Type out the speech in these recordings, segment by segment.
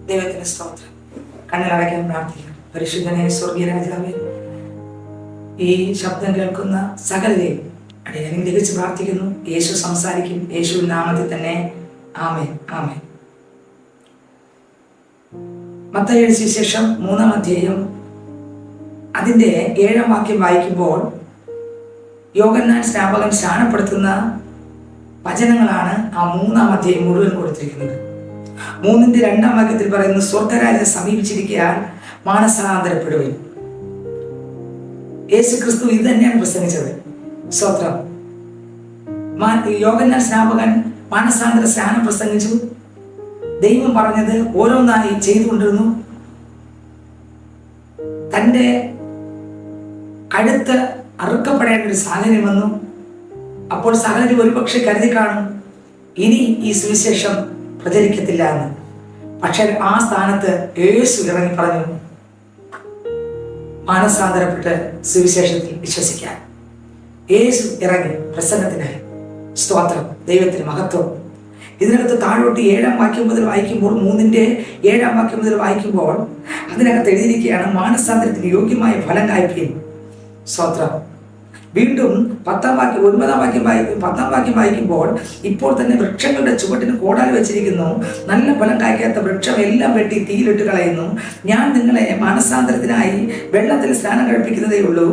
ദൈവത്തിന് സ്തോത്രം. കണ്ണിലടയ്ക്കാൻ പ്രാർത്ഥിക്കാം. പരിശുദ്ധനെ സ്വർഗീയ രാജാവേ, ഈ ശബ്ദം കേൾക്കുന്ന സകലരെയും അടിയൻ തികച്ച് പ്രാർത്ഥിക്കുന്നു. യേശു സംസാരിക്കും. യേശു നാമത്തിൽ തന്നെ. ആമേൻ, ആമേൻ. മത്തായിയുടെ സുവിശേഷം 3-ാം അധ്യായം അതിന്റെ 7-ാം വാക്യം വായിക്കുമ്പോൾ യോഹന്നാൻ സ്നാപകൻ സ്നാനപ്പെടുത്തുന്ന വചനങ്ങളാണ് ആ 3-ാം അധ്യായം മുഴുവൻ കൊടുത്തിരിക്കുന്നത്. 3-ന്റെ 2-ാം വാക്യത്തിൽ പറയുന്നു, സ്വർഗരാജ്യം സമീപിച്ചിരിക്കാൻ മാനസാന്തരപ്പെടുവിൻ. യേശു ക്രിസ്തു ഇത് തന്നെയാണ് പ്രസംഗിച്ചത്. സ്തോത്രം. യോഹന്നാൻ സ്നാപകൻ മാനസാന്തര സ്നാനം പ്രസംഗിച്ചു. ദൈവം പറഞ്ഞത് ഓരോന്നായി ചെയ്തുകൊണ്ടിരുന്നു. തൻ്റെ കഴുത്ത് അറുക്കപ്പെടേണ്ട ഒരു സാഹചര്യം വന്നു. അപ്പോൾ സകലരും ഒരുപക്ഷെ കരുതി കാണും, ഇനി ഈ സുവിശേഷം പ്രചരിക്കത്തില്ല എന്ന്. പക്ഷെ ആ സ്ഥാനത്ത് യേശു ഇറങ്ങി പറഞ്ഞു, മാനസാന്തരപ്പെട്ട് സുവിശേഷത്തിൽ വിശ്വസിക്കാൻ. യേശു ഇറങ്ങി പ്രസംഗത്തിനായി. സ്തോത്രം. ദൈവത്തിന് മഹത്വം. ഇതിനകത്ത് താഴോട്ട് 7-ാം വാക്യം മുതൽ വായിക്കുമ്പോൾ 3-ന്റെ 7-ാം വാക്യം മുതൽ വായിക്കുമ്പോൾ അതിനകത്ത് എഴുതിയിരിക്കുകയാണ്, മാനസാന്തരത്തിന് യോഗ്യമായ ഫലം കായ്പിൻ. സ്തോത്രം. വീണ്ടും 10-ാം വാക്യം വായിക്കുമ്പോൾ ഇപ്പോൾ തന്നെ വൃക്ഷങ്ങളുടെ ചുവട്ടിന് കോടാലി വെച്ചിരിക്കുന്നു, നല്ല ഫലം കായ്ക്കാത്ത വൃക്ഷം എല്ലാം വെട്ടി തീയിലിട്ട് കളയുന്നു. ഞാൻ നിങ്ങളെ മാനസാന്തരത്തിനായി വെള്ളത്തിൽ സ്നാനം കഴിപ്പിക്കുന്നതേ ഉള്ളൂ.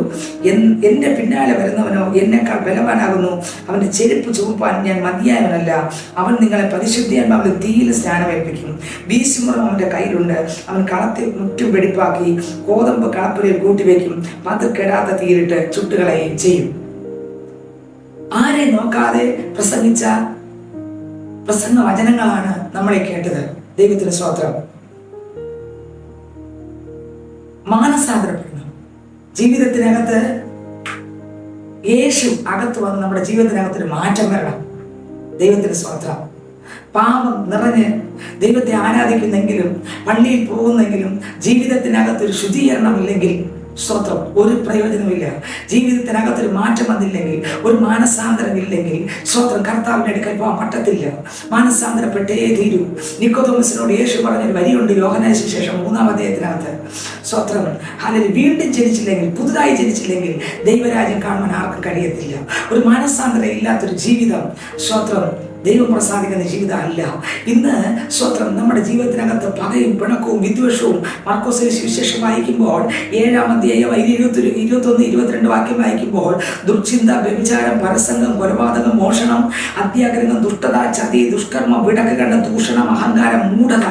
എൻ്റെ പിന്നാലെ വരുന്നവനോ എന്നെക്കാൾ ബലവാനാകുന്നു. അവൻ്റെ ചെരുപ്പ് ചുവപ്പാൻ ഞാൻ മതിയായവനല്ല. അവൻ നിങ്ങളെ പരിശുദ്ധിയാത്മാവിൽ തീയിൽ സ്നാനം ഏൽപ്പിക്കും. വീശുമുറം അവൻ്റെ കയ്യിലുണ്ട്. അവൻ കളത്തിൽ മുറ്റും വെടിപ്പാക്കി കോതമ്പ് കളപ്പുരയിൽ കൂട്ടിവെക്കും. പതിർ കെടാത്ത തീയിലിട്ട് ചുട്ടുകളയും ചെയ്യും. ആരെ നോക്കാതെ പ്രസംഗിച്ച പ്രസംഗ വചനങ്ങളാണ് നമ്മളെ കേട്ടത്. ദൈവത്തിന് സ്തോത്രം. മാനസാന്തരപ്പെടുന്നു. ജീവിതത്തിനകത്ത് യേശു അകത്ത് വന്ന് നമ്മുടെ ജീവിതത്തിനകത്തൊരു മാറ്റം വരണം. ദൈവത്തിന് സ്തോത്രം. പാപം നിറഞ്ഞ് ദൈവത്തെ ആരാധിക്കുന്നെങ്കിലും പള്ളിയിൽ പോകുന്നെങ്കിലും ജീവിതത്തിനകത്തൊരു ശുദ്ധീകരണമില്ലെങ്കിൽ സ്തോത്രം ഒരു പ്രയോജനമില്ല. ജീവിതത്തിനകത്തൊരു മാറ്റം വന്നില്ലെങ്കിൽ, ഒരു മാനസാന്തരം ഇല്ലെങ്കിൽ സ്തോത്രം കർത്താവിൻ്റെ അടുക്കൽ പോകാൻ പറ്റത്തില്ല. മാനസാന്തരപ്പെട്ടേ തീരൂ. നിക്കോദോമസിനോട് യേശു പറഞ്ഞൊരു വരിയുണ്ട് യോഹന്നാൻ സുവിശേഷം 3-ാം അധ്യായത്തിനകത്ത്. സ്തോത്രം. അല്ലെങ്കിൽ വീണ്ടും ജനിച്ചില്ലെങ്കിൽ, പുതുതായി ജനിച്ചില്ലെങ്കിൽ ദൈവരാജ്യം കാണുവാൻ ആർക്കും കഴിയത്തില്ല. ഒരു മാനസാന്തരം ഇല്ലാത്തൊരു ജീവിതം സ്തോത്രം ദൈവം പ്രസാദിക്കുന്ന ജീവിതം അല്ല. ഇന്ന് സ്തോത്രം നമ്മുടെ ജീവിതത്തിനകത്ത് പകയും പിണക്കവും വിദ്വേഷവും മർക്കോസിലെ സുവിശേഷം വായിക്കുമ്പോൾ 7-ാം അധ്യായം 21-22 വാക്യം വായിക്കുമ്പോൾ ദുർചിന്ത, വ്യഭിചാരം, പരസംഗം, കൊലപാതകം, മോഷണം, അത്യാഗ്രഹം, ദുഷ്ടത, ചതി, ദുഷ്കർമ്മം, വിടക്കുകണ്ഠ, ദൂഷണം, അഹങ്കാരം, മൂഢത,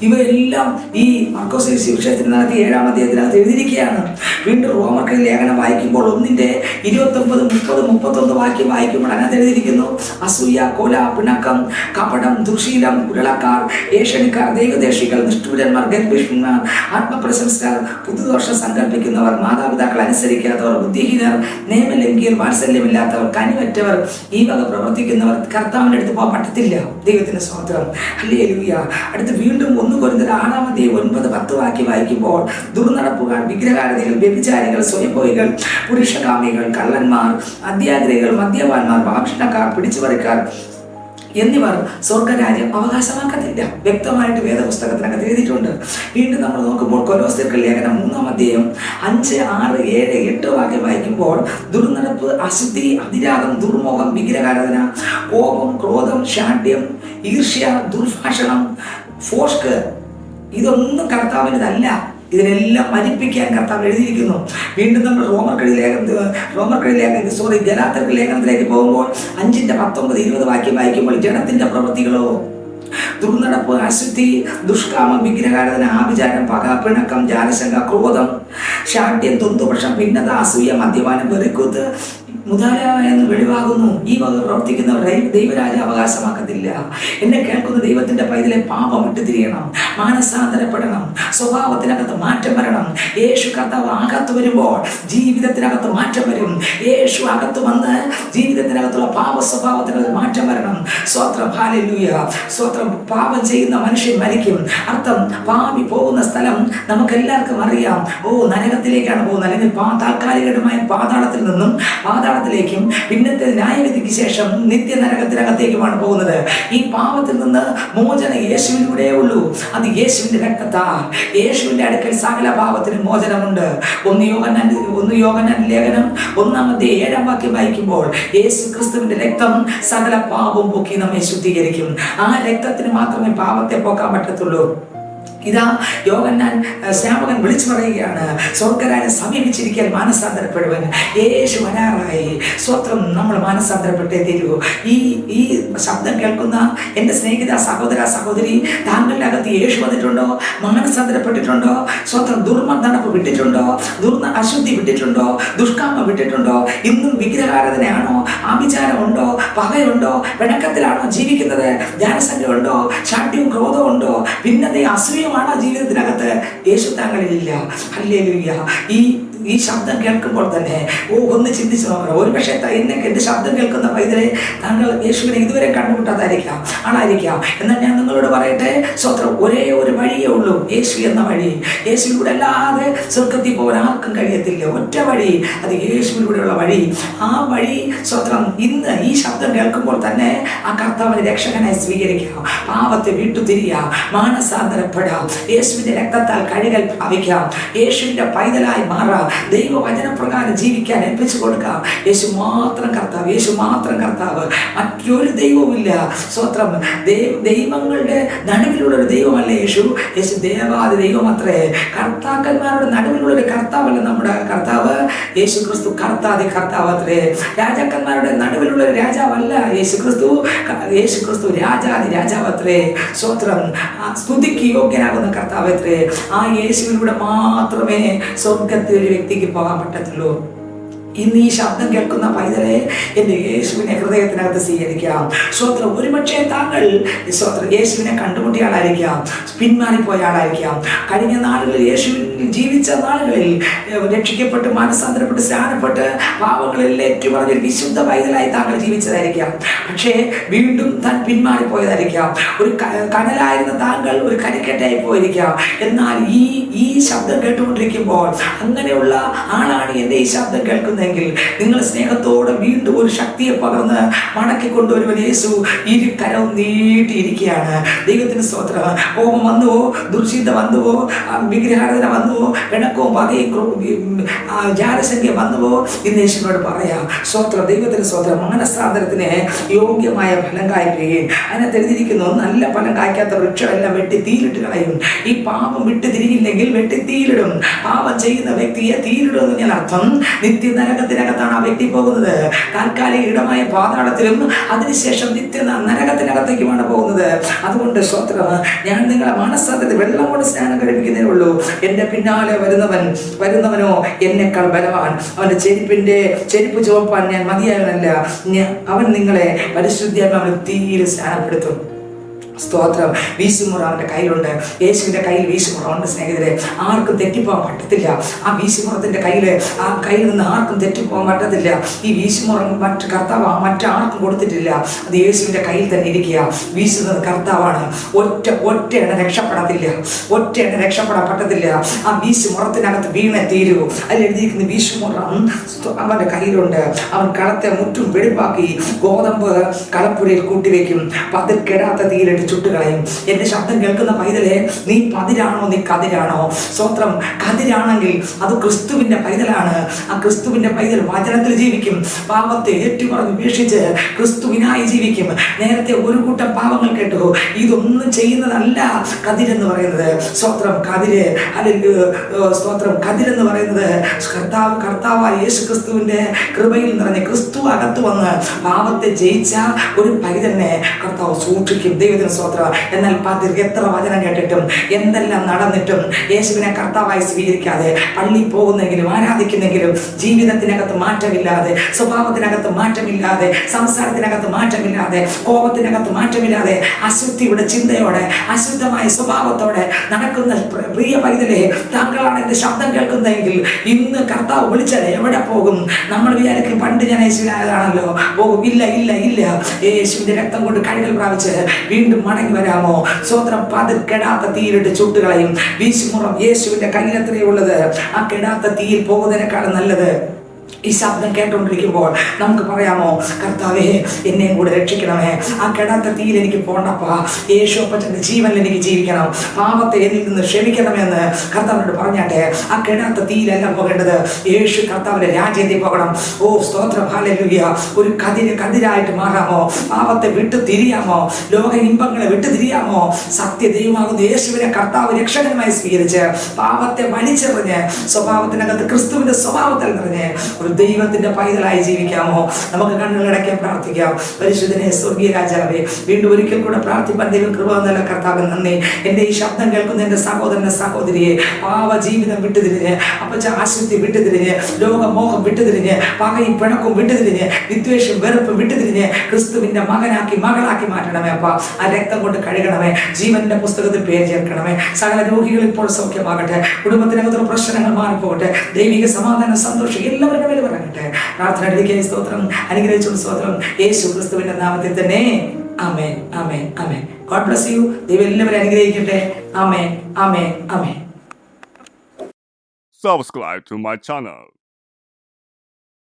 ഇവയെല്ലാം ഈ മർക്കോസിലെ സുവിശേഷത്തിനകത്ത് 7-ാം അധ്യായത്തിനകത്ത് എഴുതിയിരിക്കുകയാണ്. വീണ്ടും റോമർക്ക് ലേഖനം വായിക്കുമ്പോൾ 1-ന്റെ 29, 30, 31 വാക്യം വായിക്കുമ്പോൾ അതിനകത്ത് എഴുതിയിരിക്കുന്നു, അസൂയ, കൊല, പിണക്കം, കപടം, ദുശീലം, കുഴലക്കാർ, ഏഷണിക്കാർ, ദൈവദേശികൾ, നിഷ്ഠൂരന്മാർ, ഗർഭിഷ്മാർ, ആത്മപ്രശംസകർ, പുതുദോഷം സങ്കല്പിക്കുന്നവർ, മാതാപിതാക്കൾ അനുസരിക്കാത്തവർ, ബുദ്ധിഹീനർ, നിയമലംഘിയർ, വാത്സല്യമില്ലാത്തവർ, കനിവറ്റവർ, ഈ വക പ്രവർത്തിക്കുന്നവർ കർത്താവിൻ്റെ അടുത്ത് പോകാൻ പറ്റത്തില്ല. ദൈവത്തിന് സ്തോത്രം. ഹല്ലേലൂയ. അടുത്ത് വീണ്ടും 1 കൊരിന്ത്യർ 6-ാം അധ്യായം 9-10 വാക്യം വായിക്കുമ്പോൾ ദുർനടപ്പുകാർ, വിഗ്രഹാരാധികൾ, വ്യഭിചാരികൾ, സ്വയംഭോഗികൾ, പുരുഷകാമികൾ, കള്ളന്മാർ, അത്യാഗ്രഹികൾ, മദ്യപാന്മാർ, ഭാഷണക്കാർ, പിടിച്ചുപറിക്കാർ എന്നിവർ സ്വർഗരാജ്യം അവകാശമാക്കത്തില്ല. വ്യക്തമായിട്ട് വേദപുസ്തകത്തിനകത്ത് എഴുതിയിട്ടുണ്ട്. വീണ്ടും നമ്മൾ നോക്കുമ്പോൾ കൊലോസ്യർക്ക് ലേഖനം 3-ാം അധ്യായം 5, 6, 7, 8 വാക്യം വായിക്കുമ്പോൾ ദുർനടപ്പ്, അശുദ്ധി, അതിരാഗം, ദുർമോഹം, വിഗ്രഹാരാധന, കോപം, ക്രോധം, ശാഠ്യം, ഈർഷ്യ, ദുർഭാഷണം, ഫോഷ്ക്, ഇതൊന്നും കർത്താവിൻ്റെതല്ല. ഇതിനെല്ലാം മരിപ്പിക്കാൻ കർത്താവ് എഴുതിയിരിക്കുന്നു. വീണ്ടും നമ്മൾ ഗലാത്യർക്ക് ലേഖനത്തിലേക്ക് പോകുമ്പോൾ 5-ന്റെ 19, 20 വാക്യം വായിക്കുമ്പോൾ ജഡത്തിന്റെ പ്രവൃത്തികളോ ദുർനടപ്പ്, അശുദ്ധി, ദുഷ്കാമം, വിഗ്രഹാരാധന, ആഭിചാരം, പക, പിണക്കം, ജാലശങ്ക, ക്രോധം, ശാഠ്യം, തൊന്തുപക്ഷം, ഭിന്നത, അസൂയ, മദ്യപാനം, വെറിക്കൂത്ത്, മുതലായെന്ന് വെളിവാകുന്നു. ഈ വക പ്രവർത്തിക്കുന്നവർ ദൈവരാജ്യം അവകാശമാക്കത്തില്ല. എന്നെ കേൾക്കുന്ന ദൈവത്തിന്റെ പൈതലെ, പാപം വിട്ടുതിരിയണം, മാനസാന്തരപ്പെടണം, സ്വഭാവത്തിനകത്ത് മാറ്റം വരണം. യേശു കർത്താവ് അകത്ത് വരുമ്പോൾ ജീവിതത്തിനകത്ത് മാറ്റം വരും. യേശു അകത്ത് വന്ന് ജീവിതത്തിനകത്തുള്ള പാപ സ്വഭാവത്തിനകത്ത് മാറ്റം വരണം. സ്വത്രം, ഹല്ലേലൂയ, സ്വത്രം. പാപം ചെയ്യുന്ന മനുഷ്യൻ മരിക്കും. അർത്ഥം, പാപി പോകുന്ന സ്ഥലം നമുക്കെല്ലാവർക്കും അറിയാം. നരകത്തിലേക്കാണ് പോകുന്നത്, അല്ലെങ്കിൽ താൽക്കാലികമായ പാതാളത്തിൽ നിന്നും പാതാളത്തിലേക്കും പിന്നത്തെ ന്യായവിധിക്ക് ശേഷം നിത്യ നരകത്തിനകത്തേക്കുമാണ് പോകുന്നത്. ഈ പാപത്തിൽ നിന്ന് മോചനം യേശുവിലൂടെ ഉള്ളൂ. അത് യേശുവിന്റെ രക്തത്താൽ, യേശുവിന്റെ അടുക്കൽ സകല പാപത്തിനും മോചനമുണ്ട്. ഒന്ന് യോഹന്നാൻ ലേഖനം 1-7 വാക്യം വായിക്കുമ്പോൾ യേശു ക്രിസ്തുവിന്റെ രക്തം സകല പാപവും പോക്കി നമ്മെ ശുദ്ധീകരിക്കും. ആ രക്തത്തിന് മാത്രമേ പാപത്തെ പോക്കാൻ പറ്റത്തുള്ളൂ. ഇതാ യോഹന്നാൻ സ്നാപകൻ വിളിച്ചു പറയുകയാണ്, സ്വർഗ്ഗരാജ്യം സമീപിച്ചിരിക്കാൻ മാനസാന്തരപ്പെടുവൻ. യേശു വരാറായി. സ്വത്രം, നമ്മൾ മാനസാന്തരപ്പെട്ടേ തീരൂ. ഈ ശബ്ദം കേൾക്കുന്ന എൻ്റെ സ്നേഹിത സഹോദര സഹോദരി, താങ്കളുടെ അകത്ത് യേശു വന്നിട്ടുണ്ടോ? മാനസാന്തരപ്പെട്ടിട്ടുണ്ടോ? സ്വത്രം, ദുർമർദ്ദനപ്പ് വിട്ടിട്ടുണ്ടോ? അശുദ്ധി വിട്ടിട്ടുണ്ടോ? ദുഷ്കാമ വിട്ടിട്ടുണ്ടോ? ഇന്നും വിഗ്രഹാരാധനയാണോ? ആഭിചാരമുണ്ടോ? പകയുണ്ടോ? പിണക്കത്തിലാണോ ജീവിക്കുന്നത്? ജ്ഞാനസംഖ്യ ശാഠ്യവും ക്രോധവും ഉണ്ടോ? ഭിന്നതയും അസൂയമാണ് ജീവിതത്തിനകത്ത്? യേശു താങ്കളിലില്ല. ഹല്ലേലൂയ. ഈ ശബ്ദം കേൾക്കുമ്പോൾ തന്നെ ഒന്ന് ചിന്തിച്ച് നോക്കണം. ഒരു പക്ഷേ എൻ്റെ ശബ്ദം കേൾക്കുന്ന പൈതലെ, താങ്കൾ യേശുവിനെ ഇതുവരെ കണ്ടുമുട്ടാതായിരിക്കാം, ആളായിരിക്കാം. എന്നാൽ ഞാൻ നിങ്ങളോട് പറയട്ടെ, സ്വത്രം, ഒരേ ഒരു വഴിയേ ഉള്ളൂ, യേശു എന്ന വഴി. യേശുവിലൂടെ അല്ലാതെ സ്വർഗത്തിൽ പോകാൻ ആർക്കും കഴിയത്തില്ല. ഒറ്റ വഴി, അത് യേശുവിലൂടെയുള്ള വഴി. ആ വഴി, സ്വത്രം, ഇന്ന് ഈ ശബ്ദം കേൾക്കുമ്പോൾ തന്നെ ആ കർത്താവിനെ രക്ഷകനായി സ്വീകരിക്കാം. പാപത്തെ വിട്ടുതിരിയാം, മാനസാന്തരപ്പെടാം, യേശുവിന്റെ രക്തത്താൽ കഴുകൽ ഭാവിക്കാം, യേശുവിന്റെ പൈതലായി മാറാം, ദൈവവചനപ്രകാരം ജീവിക്കാൻ ഏൽപ്പിച്ചു കൊടുക്കാം. യേശു മാത്രം കർത്താവ്, യേശു മാത്രം കർത്താവ്, മറ്റൊരു ദൈവവുമില്ല. സ്വത്രം, ദൈവങ്ങളുടെ നടുവിലുള്ള ഒരു ദൈവമല്ല യേശു. യേശു ദേവാദി ദൈവമത്രേ. കർത്താക്കന്മാരുടെ നടുവിലുള്ള ഒരു കർത്താവല്ല നമ്മുടെ കർത്താവ്. യേശു ക്രിസ്തു കർത്താദി കർത്താവ് അത്രേ. രാജാക്കന്മാരുടെ നടുവിലുള്ള ഒരു രാജാവല്ല യേശു ക്രിസ്തു. യേശു ക്രിസ്തു രാജാദി രാജാവ് അത്രേ. സ്വത്രം, സ്തുതിക്ക് യോഗ്യനാകുന്ന കർത്താവ് അത്രേ. ആ യേശുവിലൂടെ മാത്രമേ സ്വർഗത്തിൽ ഒരു വ്യക്തിക്ക് പോകാൻ പറ്റത്തുള്ളൂ. ഇന്ന് ഈ ശബ്ദം കേൾക്കുന്ന പൈതലെ, എൻ്റെ യേശുവിനെ ഹൃദയത്തിനകത്ത് സ്വീകരിക്കാം. സ്വത്രം, ഒരുപക്ഷെ താങ്കൾ സ്വത്രം യേശുവിനെ കണ്ടുമുട്ടിയ ആളായിരിക്കാം, പിന്മാറിപ്പോയ ആളായിരിക്കാം. കഴിഞ്ഞ നാളുകളിൽ, യേശുവിൽ ജീവിച്ച നാളുകളിൽ രക്ഷിക്കപ്പെട്ട് മാനസാന്തരപ്പെട്ട് സ്നാനപ്പെട്ട് പാവങ്ങളിൽ ഏറ്റുപറഞ്ഞൊരു വിശുദ്ധ പൈതലായി താങ്കൾ ജീവിച്ചതായിരിക്കാം. പക്ഷേ വീണ്ടും താൻ പിന്മാറിപ്പോയതായിരിക്കാം. ഒരു കനലായിരുന്ന താങ്കൾ ഒരു കരിക്കട്ടായി പോയിരിക്കാം. എന്നാൽ ഈ ശബ്ദം കേട്ടുകൊണ്ടിരിക്കുമ്പോൾ അങ്ങനെയുള്ള ആളാണ് എൻ്റെ ഈ ശബ്ദം കേൾക്കുന്നത് എങ്കിൽ നിങ്ങൾ സ്നേഹത്തോടെ വീണ്ടും ഒരു ശക്തിയെ പകർന്ന് മടക്കിക്കൊണ്ടുവരുവൻ യേശു ഇരു കരവും നീട്ടിയിരിക്കുകയാണ്. ദൈവത്തിന് സ്തോത്രം. കോപം വന്നുവോ, ദുർചിന്ത വന്നുവോ, വിഗ്രഹാരാധന വന്നുവോ, പിണക്കവും പകയും ജാലസംഖ്യ വന്നുവോ, ഇന്ന് യേശുവിനോട് പറയാം. സ്തോത്രം, ദൈവത്തിന് സ്തോത്രം. മാനസാന്തരത്തിന് യോഗ്യമായ ഫലം കായ്ക്കുകയും അതിനകത്ത് എഴുതിയിരിക്കുന്നു, നല്ല ഫലം കായ്ക്കാത്ത വൃക്ഷമെല്ലാം വെട്ടി തീയിലിട്ട് കളയും. ഈ പാപം വിട്ട് തിരിഞ്ഞില്ലെങ്കിൽ വെട്ടി തീയിലിടും. പാപം ചെയ്യുന്ന വ്യക്തിയെ തീയിലിടുമെന്ന് ഞാൻ അർത്ഥം. നിത്യ നരകത്തിനകത്താണ് ആ വ്യക്തി പോകുന്നത്. താൽക്കാലിക ഇടമായ പാതാളത്തിലും അതിനുശേഷം നിത്യ നരകത്തിനകത്തേക്കുമാണ് പോകുന്നത്. അതുകൊണ്ട് ഞാൻ നിങ്ങളെ മാനസാന്തരത്തിൽ വെള്ളം കൊണ്ട് സ്നാനം കഴിപ്പിക്കുന്നേ ഉള്ളൂ. എൻ്റെ പിന്നാലെ വരുന്നവനോ എന്നെക്കാൾ ബലവാൻ. അവൻ്റെ ചെരുപ്പ് ചുവപ്പാൻ ഞാൻ മതിയായവനല്ല. അവൻ നിങ്ങളെ പരിശുദ്ധാത്മാവിൽ തീയിൽ സ്നാനപ്പെടുത്തും. സ്തോത്രം. വീശുമുറ അവൻ്റെ കയ്യിലുണ്ട്. യേശുവിൻ്റെ കയ്യിൽ വീശുമുറമുണ്ട്. സ്നേഹിതരെ, ആർക്കും തെറ്റിപ്പോകാൻ പറ്റത്തില്ല. ആ വീശുമുറത്തിൻ്റെ ആ കയ്യിൽ നിന്ന് ആർക്കും തെറ്റിപ്പോകാൻ പറ്റത്തില്ല. ഈ വീശുമുറ കർത്താവ് മറ്റാർക്കും കൊടുത്തിട്ടില്ല. അത് യേശുവിൻ്റെ കയ്യിൽ തന്നെ ഇരിക്കുക. വീശുന്നത് കർത്താവാണ്. ഒറ്റ രക്ഷപ്പെടത്തില്ല. രക്ഷപ്പെടാൻ പറ്റത്തില്ല. ആ വീശുമുറത്തിനകത്ത് വീണേ തീരൂ. അതിലെഴുതിയിരിക്കുന്ന വീശുമുറ അവൻ്റെ കയ്യിലുണ്ട്. അവൻ കളത്തെ മുറ്റും വെടിപ്പാക്കി ഗോതമ്പ് കളപ്പുരയിൽ കൂട്ടിവെക്കും. പതിർക്കെടാത്ത തീയിലിട്ട് ചുട്ടുകളയും. എൻ്റെ ശബ്ദം കേൾക്കുന്ന പൈതലെ, നീ പതിരാണോ, നീ കതിരാണോ? സ്വത്രം, കതിരാണെങ്കിൽ അത് ക്രിസ്തുവിൻ്റെ പൈതലാണ്. ആ ക്രിസ്തുവിൻ്റെ പൈതൽ വചനത്തിൽ ജീവിക്കും. പാപത്തെ ഏറ്റുപറഞ്ഞ് ഉപേക്ഷിച്ച് ക്രിസ്തുവിനായി ജീവിക്കും. നേരത്തെ ഒരു കൂട്ടം പാപങ്ങൾ കേട്ടു. ഇതൊന്നും ചെയ്യുന്നതല്ല കതിരെന്ന് പറയുന്നത്. സ്വത്രം, കതിര് അല്ലെങ്കിൽ സ്തോത്രം, കതിരെന്ന് പറയുന്നത് കർത്താവായ യേശു ക്രിസ്തുവിൻ്റെ കൃപയിൽ നിറഞ്ഞ ക്രിസ്തു അകത്ത് വന്ന് പാപത്തെ ജയിച്ച ഒരു പൈതലിനെ കർത്താവ് സൂക്ഷിക്കും. ദൈവത്തിന് സ്വതന്ത്രം. എന്നാൽ പതിർ എത്ര വചനം കേട്ടിട്ടും എന്തെല്ലാം നടന്നിട്ടും യേശുവിനെ കർത്താവായി സ്വീകരിക്കാതെ പള്ളിയിൽ പോകുന്നെങ്കിലും ആരാധിക്കുന്നെങ്കിലും ജീവിതത്തിനകത്ത് മാറ്റമില്ലാതെ, സ്വഭാവത്തിനകത്ത് മാറ്റമില്ലാതെ, സംസാരത്തിനകത്ത് മാറ്റമില്ലാതെ, കോപത്തിനകത്ത് മാറ്റമില്ലാതെ, അശുദ്ധിയുടെ ചിന്തയോടെ, അശുദ്ധമായ സ്വഭാവത്തോടെ നടക്കുന്ന പ്രിയ പൈതലേ, താങ്കളാണ് എൻ്റെ ശബ്ദം കേൾക്കുന്നതെങ്കിൽ ഇന്ന് കർത്താവ് വിളിച്ചാൽ എവിടെ പോകും? നമ്മൾ വിചാരിക്കും പണ്ട് ഞാൻ യേശുവിനായതാണല്ലോ, പോകും. ഇല്ല ഇല്ല ഇല്ല. യേശുവിന്റെ രക്തം കൊണ്ട് കഴുകൽ പ്രാപിച്ച് വീണ്ടും മടങ്ങി വരാമോ? സ്വതന്ത്രം പതിർ കെടാത്ത തീയിലിട്ട് ചുട്ടുകളയും. വീശുമുറം യേശുവിന്റെ കയ്യിലെത്രയേ ഉള്ളത്. ആ കെടാത്ത തീയിൽ പോകുന്നതിനേക്കാളും നല്ലത് ഈ ശബ്ദം കേട്ടുകൊണ്ടിരിക്കുമ്പോൾ നമുക്ക് പറയാമോ, കർത്താവേ എന്നെയും കൂടെ രക്ഷിക്കണമേ, ആ കെടാത്ത തീയിൽ എനിക്ക് പോകണ്ടപ്പാ, യേശു അപ്പച്ചൻ്റെ ജീവനിൽ എനിക്ക് ജീവിക്കണം, പാപത്തെ എന്നിൽ നിന്ന് ക്ഷമിക്കണമെന്ന് കർത്താവിനോട് പറഞ്ഞാട്ടെ. ആ കെടാത്ത തീയിലല്ല പോകേണ്ടത്, യേശു കർത്താവിന്റെ രാജ്യത്തിൽ പോകണം. ഓ സ്തോത്രം, ഹല്ലേലൂയ. ഒരു കതിരായിട്ട് മാറാമോ? പാപത്തെ വിട്ടു തിരിയാമോ? ലോക ഇമ്പങ്ങളെ വിട്ടു തിരിയാമോ? സത്യ ദൈവമാകുന്ന യേശുവിനെ കർത്താവ് രക്ഷകനുമായി സ്വീകരിച്ച് പാപത്തെ വലിച്ചെറിഞ്ഞ് സ്വഭാവത്തിനകത്ത് ക്രിസ്തുവിന്റെ സ്വഭാവത്തിൽ നിറഞ്ഞ് ഒരു ദൈവത്തിന്റെ പൈതലായി ജീവിക്കാമോ? നമുക്ക് കണ്ണുകളടയ്ക്ക് പ്രാർത്ഥിക്കാം. പരിശുദ്ധനെ സ്വർഗീയ രാജാവേ, വീണ്ടും ഒരിക്കൽ കൂടെ പ്രാർത്ഥിപ്പാൻ ദൈവം കൃപ തന്നല്ലോ കർത്താവ്, നന്ദി. എൻ്റെ ഈ ശബ്ദം കേൾക്കുന്ന എൻ്റെ സഹോദരനെ സഹോദരിയെ, പാവ ജീവിതം വിട്ടുതിരിഞ്ഞ്, അപ്പച്ച ആശുദ്ധി വിട്ടുതിരിഞ്ഞ്, ലോകമോഹം വിട്ടുതിരിഞ്ഞ്, പകയും പിണക്കും വിട്ടുതിരിഞ്ഞ്, വിദ്വേഷം വെറുപ്പും വിട്ടുതിരിഞ്ഞ് ക്രിസ്തുവിന്റെ മകനാക്കി മകളാക്കി മാറ്റണമേ അപ്പ. ആ രക്തം കൊണ്ട് കഴുകണമേ, ജീവന്റെ പുസ്തകത്തിൽ പേര് ചേർക്കണമേ. സകല രോഗികൾ ഇപ്പോൾ സൗഖ്യമാകട്ടെ, കുടുംബത്തിനകത്തുള്ള പ്രശ്നങ്ങൾ മാറിപ്പോകട്ടെ, ദൈവിക സമാധാനം സന്തോഷം എല്ലാവരുടെ മേലെ പറയട്ടെ. പ്രാർത്ഥന സ്തോത്രം, അനുഗ്രഹിച്ചുള്ള സ്തോത്രം, യേശു ക്രിസ്തുവിന്റെ നാമത്തിൽ തന്നെ. ആമേൻ, ആമേൻ, ആമേൻ. God bless you. ദൈവം എല്ലാവരും അനുഗ്രഹിക്കട്ടെ. ആമേൻ, ആമേൻ, ആമേൻ. Subscribe to my channel.